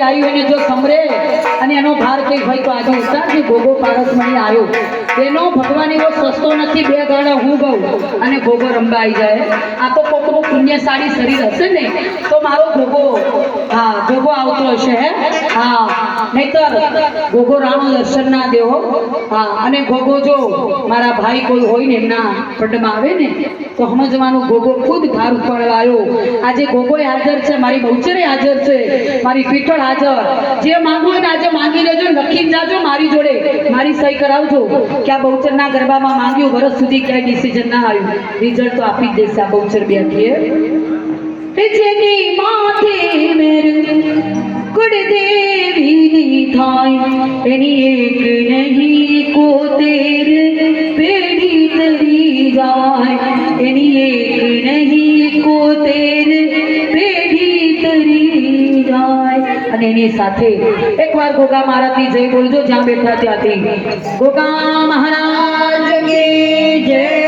આવ્યું એને જો સમરે અને એનો ભાર કઈ હોય તો આજે ઉતાર કે ગોગો પારસમણી આવ્યો એનો ભગવાન એવો સસ્તો નથી બે ગાળા હું ગઉં અને ગોગો રંબા આવી જાય આ તો કોકનું પુણ્યશાળી શરીર હશે ને તો મારો ગોગો હા ગોગો આવતો હશે હે હા નહીતર ગોગો રાણો દર્શન ના દેવો હા અને ગોગો જો મારા ભાઈ કોઈ હોય ને એમના પટમાં આવે ને તો સમજવાનું ગોગો ખુદ ભાર ઉપાડવાયો આજે ગોગો હાજર છે મારી બહુચરે હાજર છે મારી પીઠળ હાજર જે માંગો ને આજે માંગી લેજો લખીને જાજો મારી જોડે મારી સહી કરાવજો કે આ બહુચરના ગરબામાં માંગ્યું વર્ષ સુધી ક્યાંય ડિસિઝન ના આવ્યું રિઝલ્ટ તો આપી જ દેશે આ બહુચર બેઠીએ જેની માથે મેર કુળદેવીની થાય એની એક નહીં કોતેર પેઢી તરી જાય એની એક નહીં કોતેર પેઢી તરી જાય અને એની સાથે એકવાર ગોગા મહારાજની જય બોલજો જ્યાં બેઠા ત્યાંથી ગોગા મહારાજ કી જય